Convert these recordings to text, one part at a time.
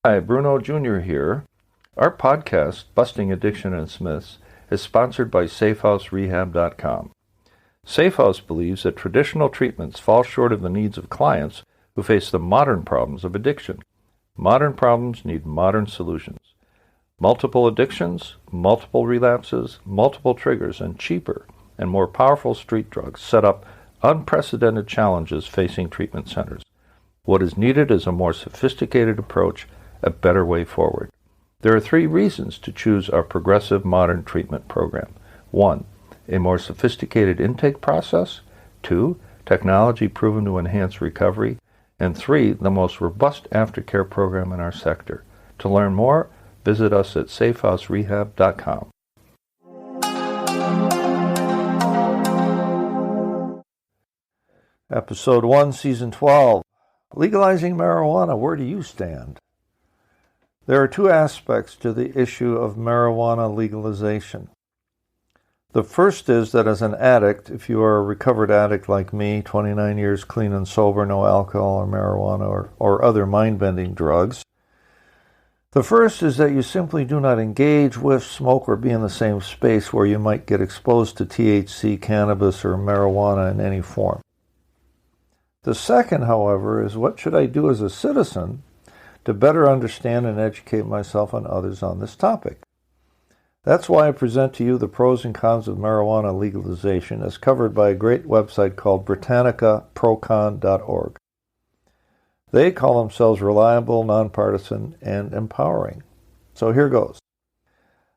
Hi, Bruno Jr. here. Our podcast, Busting Addiction and Myths, is sponsored by SafeHouseRehab.com. SafeHouse believes that traditional treatments fall short of the needs of clients who face the modern problems of addiction. Modern problems need modern solutions. Multiple addictions, multiple relapses, multiple triggers, and cheaper and more powerful street drugs set up unprecedented challenges facing treatment centers. What is needed is a more sophisticated approach, a better way forward. There are 3 reasons to choose our progressive modern treatment program. 1, a more sophisticated intake process. 2, technology proven to enhance recovery. And 3, the most robust aftercare program in our sector. To learn more, visit us at safehouserehab.com. Episode 1, Season 12. Legalizing marijuana, where do you stand? There are 2 aspects to the issue of marijuana legalization. The first is that as an addict, if you are a recovered addict like me, 29 years clean and sober, no alcohol or marijuana or other mind-bending drugs, the first is that you simply do not engage with, smoke, or be in the same space where you might get exposed to THC, cannabis, or marijuana in any form. The second, however, is what should I do as a citizen to better understand and educate myself and others on this topic? That's why I present to you the pros and cons of marijuana legalization as covered by a great website called BritannicaProcon.org. They call themselves reliable, nonpartisan, and empowering. So here goes.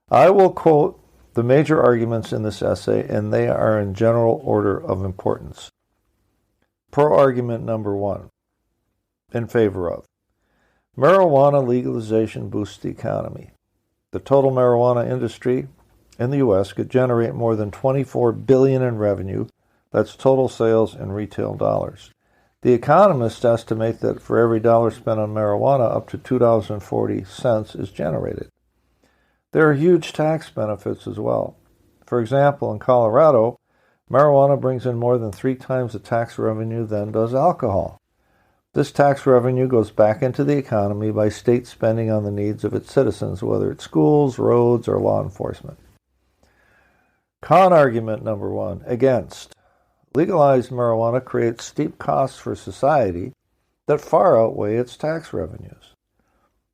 I will quote the major arguments in this essay, and they are in general order of importance. Pro-argument number 1, in favor of. Marijuana legalization boosts the economy. The total marijuana industry in the U.S. could generate more than $24 billion in revenue. That's total sales in retail dollars. The economists estimate that for every dollar spent on marijuana, up to $2.40 is generated. There are huge tax benefits as well. For example, in Colorado, marijuana brings in more than 3 times the tax revenue than does alcohol. This tax revenue goes back into the economy by state spending on the needs of its citizens, whether it's schools, roads, or law enforcement. Con argument number 1, against. Legalized marijuana creates steep costs for society that far outweigh its tax revenues.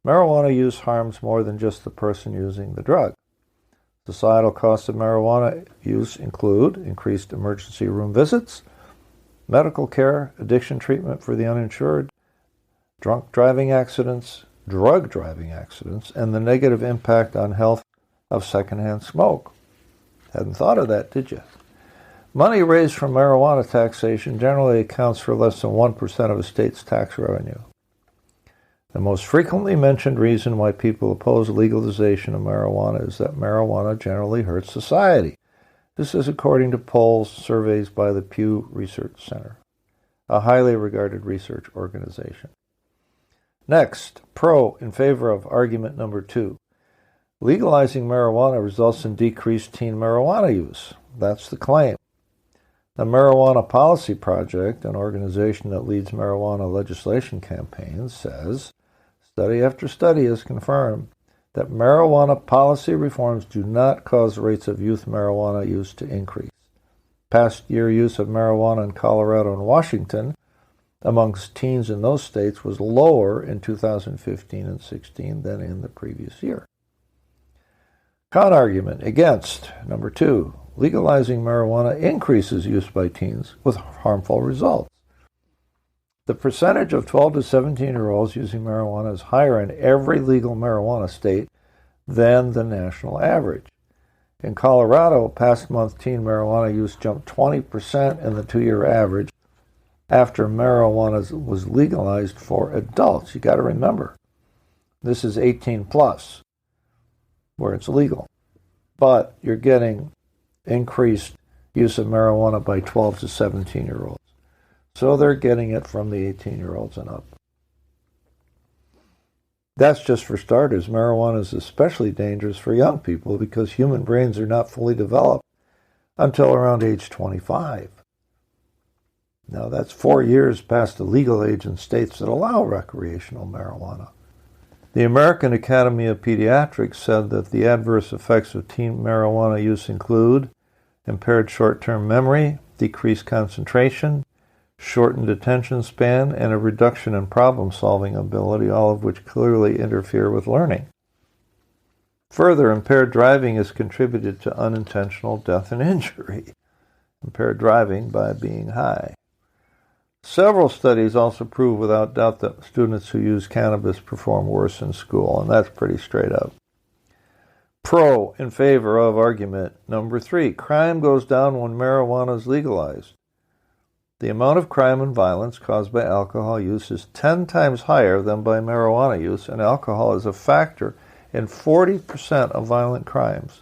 Marijuana use harms more than just the person using the drug. Societal costs of marijuana use include increased emergency room visits, medical care, addiction treatment for the uninsured, drug driving accidents, and the negative impact on health of secondhand smoke. Hadn't thought of that, did you? Money raised from marijuana taxation generally accounts for less than 1% of a state's tax revenue. The most frequently mentioned reason why people oppose legalization of marijuana is that marijuana generally hurts society. This is according to polls, surveys by the Pew Research Center, a highly regarded research organization. Next, pro in favor of argument number 2. Legalizing marijuana results in decreased teen marijuana use. That's the claim. The Marijuana Policy Project, an organization that leads marijuana legislation campaigns, says, study after study has confirmed that marijuana policy reforms do not cause rates of youth marijuana use to increase. Past year use of marijuana in Colorado and Washington amongst teens in those states was lower in 2015 and 16 than in the previous year. Con argument against. Number 2, legalizing marijuana increases use by teens with harmful results. The percentage of 12 to 17-year-olds using marijuana is higher in every legal marijuana state than the national average. In Colorado, past month teen marijuana use jumped 20% in the 2-year average after marijuana was legalized for adults. You got to remember, this is 18 plus, where it's legal. But you're getting increased use of marijuana by 12 to 17-year-olds. So they're getting it from the 18-year-olds and up. That's just for starters. Marijuana is especially dangerous for young people because human brains are not fully developed until around age 25. Now, that's 4 years past the legal age in states that allow recreational marijuana. The American Academy of Pediatrics said that the adverse effects of teen marijuana use include impaired short-term memory, decreased concentration, shortened attention span, and a reduction in problem-solving ability, all of which clearly interfere with learning. Further, impaired driving has contributed to unintentional death and injury. Impaired driving by being high. Several studies also prove without doubt that students who use cannabis perform worse in school, and that's pretty straight up. Pro in favor of argument number 3. Crime goes down when marijuana is legalized. The amount of crime and violence caused by alcohol use is 10 times higher than by marijuana use, and alcohol is a factor in 40% of violent crimes.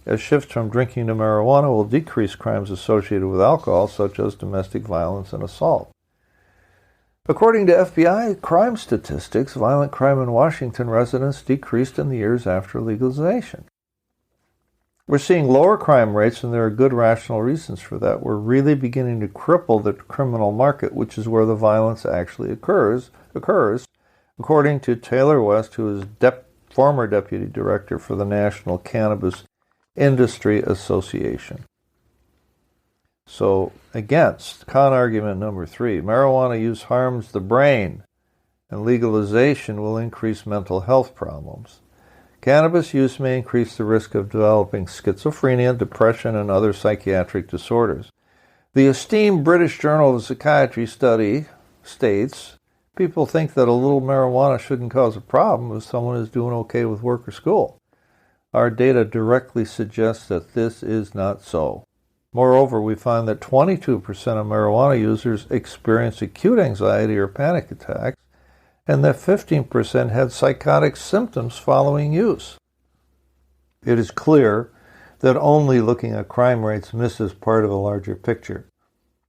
A shift from drinking to marijuana will decrease crimes associated with alcohol, such as domestic violence and assault. According to FBI crime statistics, violent crime in Washington residents decreased in the years after legalization. We're seeing lower crime rates, and there are good rational reasons for that. We're really beginning to cripple the criminal market, which is where the violence actually occurs, according to Taylor West, who is former deputy director for the National Cannabis Industry Association. So, against con argument number 3, marijuana use harms the brain, and legalization will increase mental health problems. Cannabis use may increase the risk of developing schizophrenia, depression, and other psychiatric disorders. The esteemed British Journal of Psychiatry study states, people think that a little marijuana shouldn't cause a problem if someone is doing okay with work or school. Our data directly suggests that this is not so. Moreover, we find that 22% of marijuana users experience acute anxiety or panic attacks, and that 15% had psychotic symptoms following use. It is clear that only looking at crime rates misses part of a larger picture.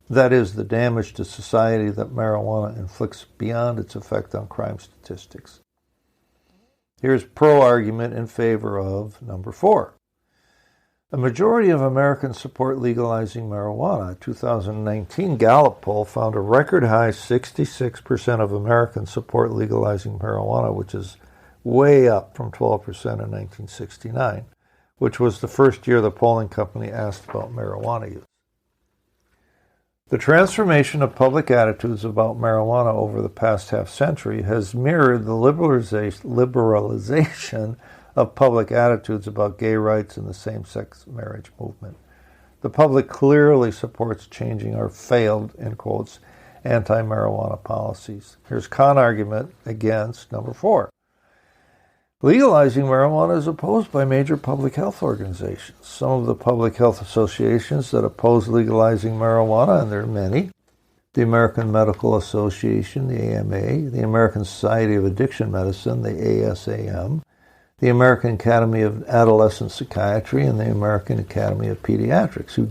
That is, the damage to society that marijuana inflicts beyond its effect on crime statistics. Here's pro-argument in favor of number 4. A majority of Americans support legalizing marijuana. A 2019 Gallup poll found a record high 66% of Americans support legalizing marijuana, which is way up from 12% in 1969, which was the first year the polling company asked about marijuana use. The transformation of public attitudes about marijuana over the past half-century has mirrored the liberalization of public attitudes about gay rights and the same-sex marriage movement. The public clearly supports changing our failed, in quotes, anti-marijuana policies. Here's con argument against number 4. Legalizing marijuana is opposed by major public health organizations. Some of the public health associations that oppose legalizing marijuana, and there are many, the American Medical Association, the AMA, the American Society of Addiction Medicine, the ASAM, the American Academy of Adolescent Psychiatry, and the American Academy of Pediatrics, who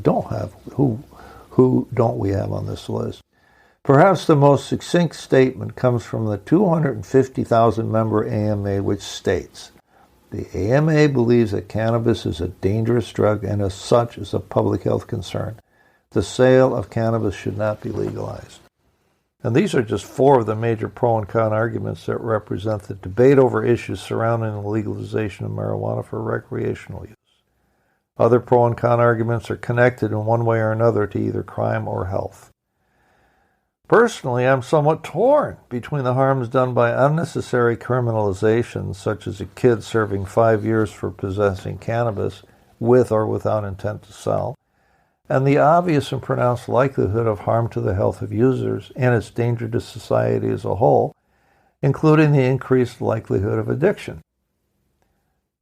don't we have on this list? Perhaps the most succinct statement comes from the 250,000-member AMA, which states, the AMA believes that cannabis is a dangerous drug and as such is a public health concern. The sale of cannabis should not be legalized. And these are just 4 of the major pro and con arguments that represent the debate over issues surrounding the legalization of marijuana for recreational use. Other pro and con arguments are connected in one way or another to either crime or health. Personally, I'm somewhat torn between the harms done by unnecessary criminalization, such as a kid serving 5 years for possessing cannabis with or without intent to sell, and the obvious and pronounced likelihood of harm to the health of users and its danger to society as a whole, including the increased likelihood of addiction.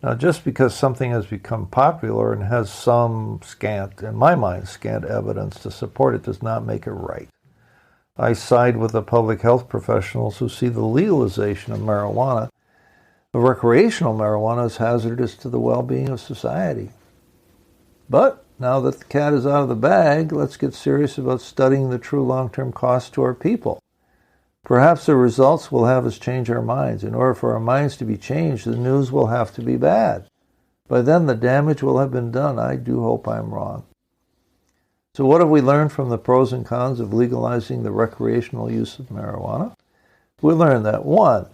Now, just because something has become popular and has some scant evidence to support it does not make it right. I side with the public health professionals who see the legalization of marijuana, of recreational marijuana, as hazardous to the well-being of society. But now that the cat is out of the bag, let's get serious about studying the true long-term costs to our people. Perhaps the results will have us change our minds. In order for our minds to be changed, the news will have to be bad. By then, the damage will have been done. I do hope I'm wrong. So what have we learned from the pros and cons of legalizing the recreational use of marijuana? We learned that 1,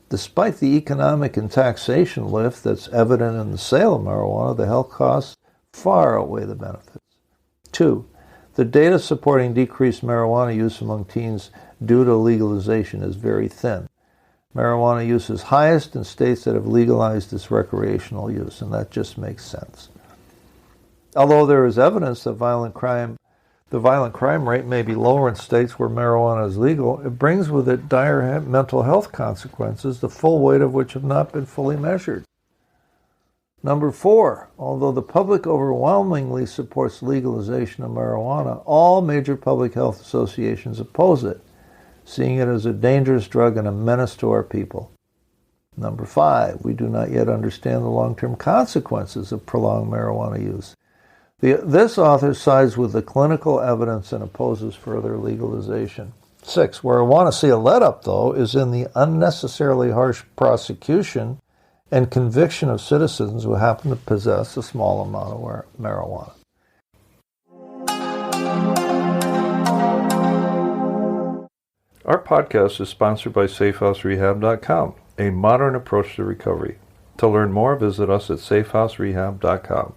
Despite the economic and taxation lift that's evident in the sale of marijuana, the health costs far outweigh the benefits. 2. The data supporting decreased marijuana use among teens due to legalization is very thin. Marijuana use is highest in states that have legalized its recreational use, and that just makes sense. Although there is evidence that the violent crime rate may be lower in states where marijuana is legal, it brings with it dire mental health consequences, the full weight of which have not been fully measured. Number 4, although the public overwhelmingly supports legalization of marijuana, all major public health associations oppose it, seeing it as a dangerous drug and a menace to our people. Number 5, we do not yet understand the long-term consequences of prolonged marijuana use. This author sides with the clinical evidence and opposes further legalization. 6, where I want to see a let-up, though, is in the unnecessarily harsh prosecution and conviction of citizens who happen to possess a small amount of marijuana. Our podcast is sponsored by SafeHouseRehab.com, a modern approach to recovery. To learn more, visit us at SafeHouseRehab.com.